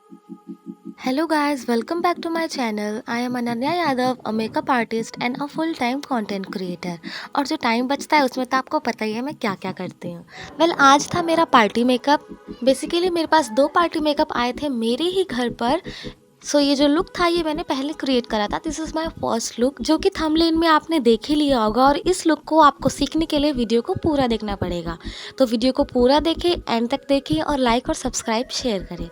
Hello guys, welcome back to my channel. I am Ananya Yadav, a makeup artist and a full-time content creator. और जो time बचता है उसमें तो आपको पता ही है मैं क्या क्या करती हूँ। आज था मेरा पार्टी मेकअप। बेसिकली मेरे पास 2 पार्टी मेकअप आए थे मेरे ही घर पर। ये जो लुक था ये मैंने पहले क्रिएट करा था। This is my first look जो कि थंबनेल में आपने देख ही लिया होगा, और इस लुक को आपको सीखने के लिए वीडियो को पूरा देखना पड़ेगा। तो वीडियो को पूरा देखें, एंड तक देखिए और लाइक और सब्सक्राइब शेयर करें।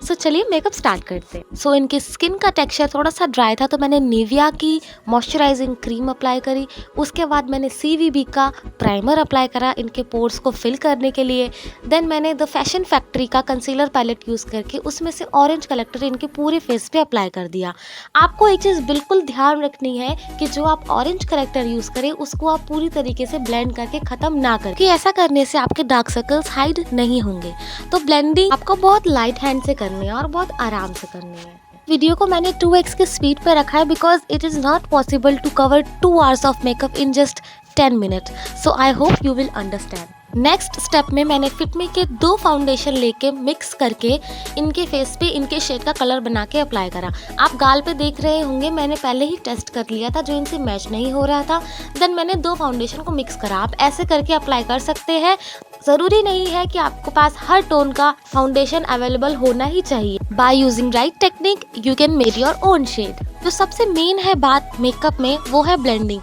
चलिए मेकअप स्टार्ट करते हैं। इनकी स्किन का टेक्सचर थोड़ा सा ड्राई था, तो मैंने निविया की मॉइस्चराइजिंग क्रीम अप्लाई करी। उसके बाद मैंने CVB का प्राइमर अप्लाई करा इनके पोर्स को फिल करने के लिए। देन मैंने द फैशन फैक्ट्री का कंसीलर पैलेट यूज़ करके उसमें से ऑरेंज कलेक्टर इनके पूरे फेस पे अप्लाई कर दिया। आपको एक चीज़ बिल्कुल ध्यान रखनी है कि जो आप ऑरेंज कलेक्टर यूज़ करें उसको आप पूरी तरीके से ब्लेंड करके ख़त्म ना करें, कि ऐसा करने से आपके डार्क सर्कल्स हाइड नहीं होंगे। तो ब्लेंडिंग आपको बहुत लाइट हैंड से करनी है और बहुत आराम से करनी है। वीडियो को मैंने 2x की स्पीड पे रखा है because it is not possible to cover 2 hours of makeup in just 10 minutes। So I hope you will understand. Next step में मैंने फिटमी के 2 फाउंडेशन लेके मिक्स करके इनके फेस पे इनके शेड का कलर बना के अप्लाई करा। आप गाल पे देख रहे होंगे मैंने पहले ही टेस्ट कर लिया था जो इनसे मैच नहीं हो रहा था। देन मैंने 2 फाउंडेशन को मिक्स करा। आप ऐसे करके अप्लाई कर सकते हैं। ज़रूरी नहीं है कि आपके पास हर टोन का फाउंडेशन अवेलेबल होना ही चाहिए। By using right technique you can make your own shade. जो सबसे मेन है बात मेकअप में वो है ब्लेंडिंग।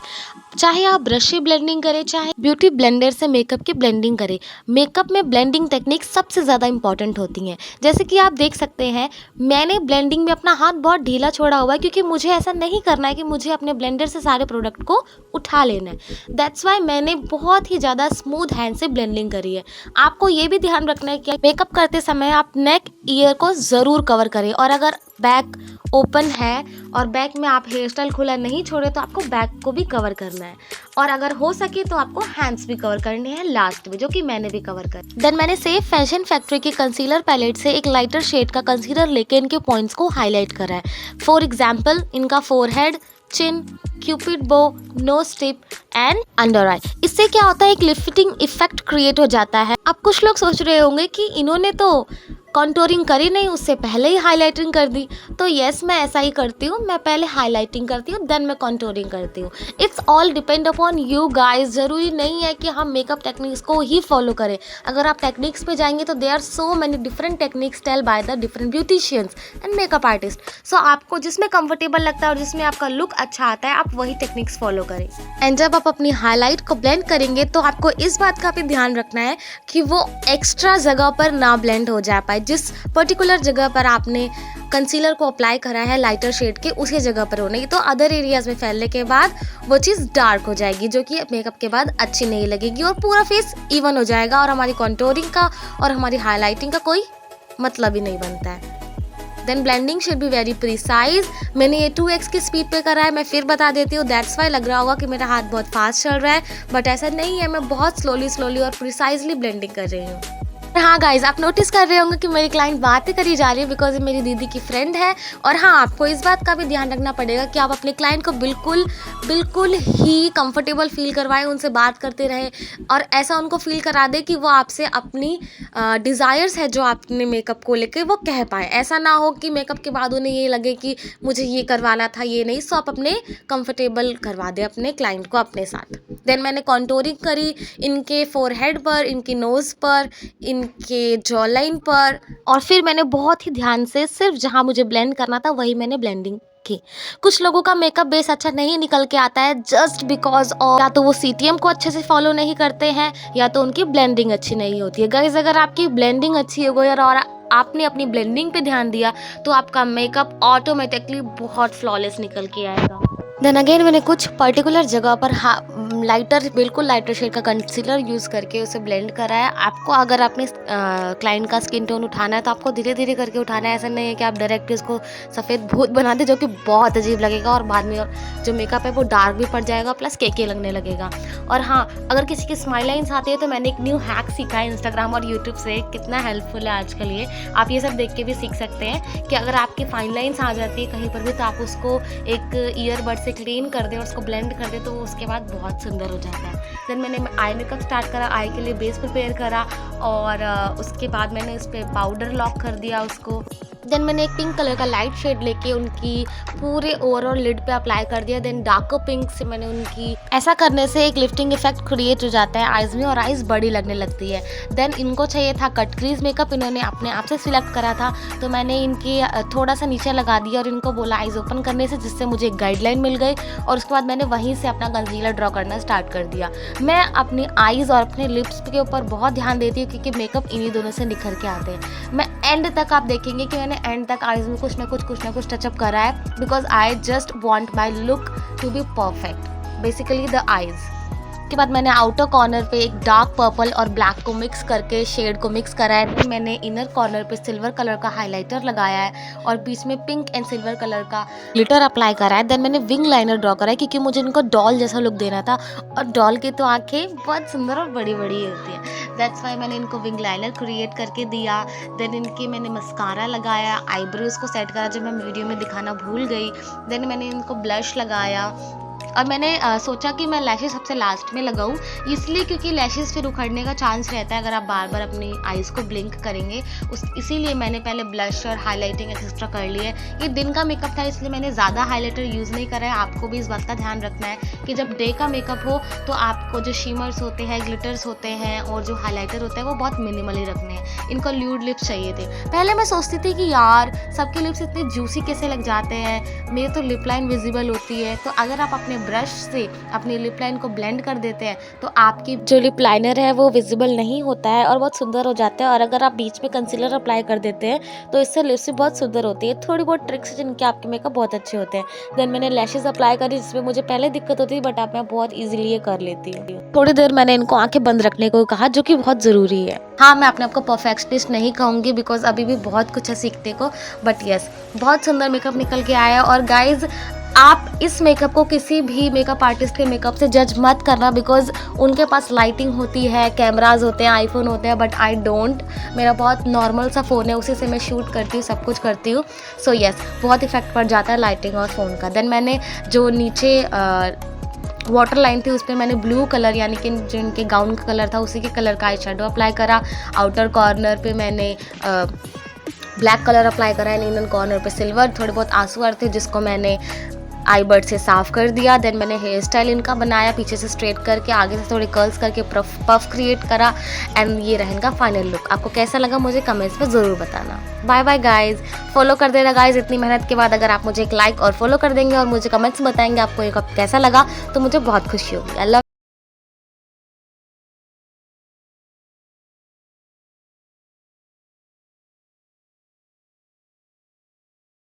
चाहे आप ब्रश से ब्लेंडिंग करें चाहे ब्यूटी ब्लेंडर से मेकअप की ब्लेंडिंग करें, मेकअप में ब्लेंडिंग टेक्निक सबसे ज़्यादा इंपॉर्टेंट होती हैं। जैसे कि आप देख सकते हैं मैंने ब्लेंडिंग में अपना हाथ बहुत ढीला छोड़ा हुआ है, क्योंकि मुझे ऐसा नहीं करना है कि मुझे अपने ब्लेंडर से सारे प्रोडक्ट को उठा लेना है। दैट्स वाई मैंने बहुत ही ज़्यादा स्मूथ हैंड से ब्लेंडिंग करी है। आपको ये भी ध्यान रखना है कि मेकअप करते समय आप नेक ईयर को ज़रूर कवर करें, और अगर बैक ओपन है और बैक में आप हेयर स्टाइल खुला नहीं छोड़े तो आपको बैक को भी कवर करना है, और अगर हो सके तो आपको हैंड्स भी कवर करने हैं लास्ट में, जो कि मैंने भी कवर कर। देन मैंने सेफ फैशन फैक्ट्री के कंसीलर पैलेट से एक लाइटर शेड का कंसीलर लेके इनके पॉइंट्स को हाईलाइट करा है। फॉर एग्जाम्पल इनका फोरहेड, चिन, क्यूपिड बो, नोज टिप एंड अंडर आई। इससे क्या होता है एक लिफ्टिंग इफेक्ट क्रिएट हो जाता है। अब कुछ लोग सोच रहे होंगे कि इन्होंने तो कॉन्टोरिंग करी नहीं, उससे पहले ही हाईलाइटिंग कर दी। तो यस मैं ऐसा ही करती हूँ, मैं पहले हाईलाइटिंग करती हूँ देन मैं कॉन्टोरिंग करती हूँ। It's all depend upon you guys. ज़रूरी नहीं है कि हम मेकअप टेक्निक्स को ही फॉलो करें। अगर आप टेक्निक्स पे जाएंगे तो there are so many different techniques tell by the different beauticians and makeup artist. So आपको जिसमें कंफर्टेबल लगता है और जिसमें आपका लुक अच्छा आता है आप वही टेक्निक्स फॉलो करें। एंड जब आप अपनी हाईलाइट को ब्लेंड करेंगे तो आपको इस बात का भी ध्यान रखना है कि वो एक्स्ट्रा जगह पर ना ब्लेंड हो जा पाए। जिस पर्टिकुलर जगह पर आपने कंसीलर को अप्लाई करा है लाइटर शेड के उसी जगह पर होने की, तो अदर एरियाज में फैलने के बाद वो चीज़ डार्क हो जाएगी, जो कि मेकअप के बाद अच्छी नहीं लगेगी और पूरा फेस इवन हो जाएगा और हमारी कॉन्टोरिंग का और हमारी हाईलाइटिंग का कोई मतलब ही नहीं बनता है। Then blending should be very precise. मैंने ये 2x की स्पीड पे करा है, मैं फिर बता देती हूँ। दैट्स वाई लग रहा होगा कि मेरा हाथ बहुत फास्ट चल रहा है, बट ऐसा नहीं है, मैं बहुत स्लोली और प्रिसाइजली ब्लेंडिंग कर रही हूँ। हाँ गाइज आप नोटिस कर रहे होंगे कि मेरी क्लाइंट बातें करी जा रही है बिकॉज मेरी दीदी की फ्रेंड है। और हाँ आपको इस बात का भी ध्यान रखना पड़ेगा कि आप अपने क्लाइंट को बिल्कुल ही कंफर्टेबल फील करवाएं, उनसे बात करते रहें और ऐसा उनको फील करा दे कि वो आपसे अपनी डिज़ायर्स है जो आपने मेकअप को लेके वो कह पाए। ऐसा ना हो कि मेकअप के बाद उन्हें ये लगे कि मुझे ये करवाना था ये नहीं। सो आप अपने कंफर्टेबल करवा दें अपने क्लाइंट को अपने साथ। देन मैंने कॉन्टोरिंग करी इनके फोरहेड पर, इनकी नोज़ पर, इनके जॉ लाइन पर, और फिर मैंने बहुत ही ध्यान से सिर्फ जहाँ मुझे ब्लेंड करना था वही मैंने ब्लेंडिंग की। कुछ लोगों का मेकअप बेस अच्छा नहीं निकल के आता है जस्ट बिकॉज ऑफ या तो वो CTM को अच्छे से फॉलो नहीं करते हैं या तो उनकी ब्लेंडिंग अच्छी नहीं होती है। गाइस अगर आपकी ब्लेंडिंग अच्छी हो गई और आपने अपनी ब्लेंडिंग पे ध्यान दिया तो आपका मेकअप ऑटोमेटिकली बहुत फ्लॉलेस निकल के आएगा। देन अगेन मैंने कुछ पर्टिकुलर जगह पर बिल्कुल लाइटर शेड का कंसीलर यूज़ करके उसे ब्लेंड करा है। आपको अगर अपने क्लाइंट का स्किन टोन उठाना है तो आपको धीरे धीरे करके उठाना है। ऐसा नहीं है कि आप डायरेक्ट इसको सफ़ेद भूत बना दे, जो कि बहुत अजीब लगेगा और बाद में जो मेकअप है वो डार्क भी पड़ जाएगा प्लस केके लगने लगेगा। और हाँ अगर किसी की स्माइल लाइन्स आती है तो मैंने एक न्यू हैक सीखा है इंस्टाग्राम और यूट्यूब से, कितना हेल्पफुल है आजकल ये। आप ये सब देख के भी सीख सकते हैं कि अगर आपकी फाइन लाइन्स आ जाती है कहीं पर भी तो आप उसको एक ईयरबड से क्लीन कर दें और उसको ब्लेंड कर दें तो उसके बाद बहुत सुंदर हो जाता है। देन मैंने आई मेकअप स्टार्ट करा, आई के लिए बेस प्रिपेयर करा और उसके बाद मैंने उस पर पाउडर लॉक कर दिया उसको। देन मैंने एक पिंक कलर का लाइट शेड लेके उनकी पूरे ओवरऑल लिड पे अप्लाई कर दिया। देन डार्कर पिंक से मैंने उनकी, ऐसा करने से एक लिफ्टिंग इफेक्ट क्रिएट हो जाता है आईज में और आईज बड़ी लगने लगती है। देन इनको चाहिए था कट क्रीज मेकअप, इन्होंने अपने आप से सिलेक्ट करा था, तो मैंने इनकी थोड़ा सा नीचे लगा दिया और इनको बोला आईज ओपन करने से, जिससे मुझे एक गाइडलाइन मिल गई। और उसके बाद मैंने वहीं से अपना कंसीलर ड्रॉ करना स्टार्ट कर दिया। मैं अपनी आईज और अपने लिप्स के ऊपर बहुत ध्यान देती हूँ क्योंकि मेकअप इन्हीं दोनों से निखर के आते हैं। मैं एंड तक, आप देखेंगे कि मैंने एंड तक आईज में कुछ ना कुछ टचअप करा है, because I just want my look to be perfect, basically the eyes. के बाद मैंने आउटर कॉर्नर पे एक डार्क पर्पल और ब्लैक को मिक्स करके शेड को मिक्स करा है। मैंने इनर कॉर्नर पे सिल्वर कलर का हाइलाइटर लगाया है और बीच में पिंक एंड सिल्वर कलर का ग्लिटर अप्लाई करा है। देन मैंने विंग लाइनर ड्रॉ करा है क्योंकि मुझे इनको डॉल जैसा लुक देना था, और डॉल की तो आंखें बहुत सुंदर और बड़ी बड़ी होती है, दैट्स वाई मैंने इनको विंग लाइनर क्रिएट करके दिया। देन इनके मैंने मस्कारा लगाया, आईब्रोज को सेट करा जो मैं वीडियो में दिखाना भूल गई। देन मैंने इनको ब्लश लगाया और मैंने सोचा कि मैं लैशेस सबसे लास्ट में लगाऊं, इसलिए क्योंकि लैशेस फिर उखड़ने का चांस रहता है अगर आप बार बार अपनी आईज को ब्लिंक करेंगे, इसीलिए मैंने पहले ब्लश और हाइलाइटिंग एक्स्ट्रा कर ली है। ये दिन का मेकअप था इसलिए मैंने ज़्यादा हाइलाइटर यूज़ नहीं करा है। आपको भी इस बात का ध्यान रखना है कि जब डे का मेकअप हो तो आपको जो शिमर्स होते हैं, ग्लिटर्स होते हैं और जो हाइलाइटर होता है वो बहुत मिनिमली रखने हैं। इनको ल्यूड लिप्स चाहिए थे। पहले मैं सोचती थी कि यार सबके लिप्स इतने जूसी कैसे लग जाते हैं, मेरी तो लिप लाइन विजिबल होती है। तो अगर आप अपने ब्रश से अपनी लिप लाइन को ब्लेंड कर देते हैं तो आपकी जो लिप लाइनर है वो विजिबल नहीं होता है और बहुत सुंदर हो जाता है। और अगर आप बीच में कंसीलर अप्लाई कर देते हैं तो इससे लिप्स भी बहुत सुंदर होती है। थोड़ी बहुत ट्रिक्स जिनके आपके मेकअप बहुत अच्छे होते हैं। देन मैंने लैशेस अप्लाई करी जिसमें मुझे पहले दिक्कत होती थी, बट अब मैं बहुत ईजिली ये कर लेती हूँ। थोड़ी देर मैंने इनको आंखें बंद रखने को कहा, जो कि बहुत ज़रूरी है। हाँ, मैं अपने आप को परफेक्शनिस्ट नहीं कहूँगी बिकॉज अभी भी बहुत कुछ है सीखने को, बट यस, बहुत सुंदर मेकअप निकल के आया। और गाइज, आप इस मेकअप को किसी भी मेकअप आर्टिस्ट के मेकअप से जज मत करना, बिकॉज उनके पास लाइटिंग होती है, कैमराज होते हैं, आईफोन होते हैं, बट आई डोंट। मेरा बहुत नॉर्मल सा फ़ोन है, उसी से मैं शूट करती हूँ, सब कुछ करती हूँ। सो यस, बहुत इफेक्ट पड़ जाता है लाइटिंग और फ़ोन का। देन मैंने जो नीचे वाटर लाइन थी उस पर मैंने ब्लू कलर, यानी कि जो इनके गाउन का कलर था उसी के कलर का आई शेडो अप्लाई करा। आउटर कॉर्नर पे मैंने ब्लैक कलर अप्लाई करा है। इनर कॉर्नर पे सिल्वर, थोड़े बहुत आंसू आ रहे थे जिसको मैंने आई बर्ड से साफ कर दिया। देन मैंने हेयर स्टाइल इनका बनाया, पीछे से स्ट्रेट करके आगे से थोड़े कर्ल्स करके पफ क्रिएट करा। एंड ये रहा इनका फाइनल लुक। आपको कैसा लगा मुझे कमेंट्स में ज़रूर बताना। बाय बाय गाइज, फॉलो कर देना गाइज। इतनी मेहनत के बाद अगर आप मुझे एक लाइक और फॉलो कर देंगे और मुझे कमेंट्स में बताएंगे आपको ये कैसा लगा तो मुझे बहुत खुशी होगी। I love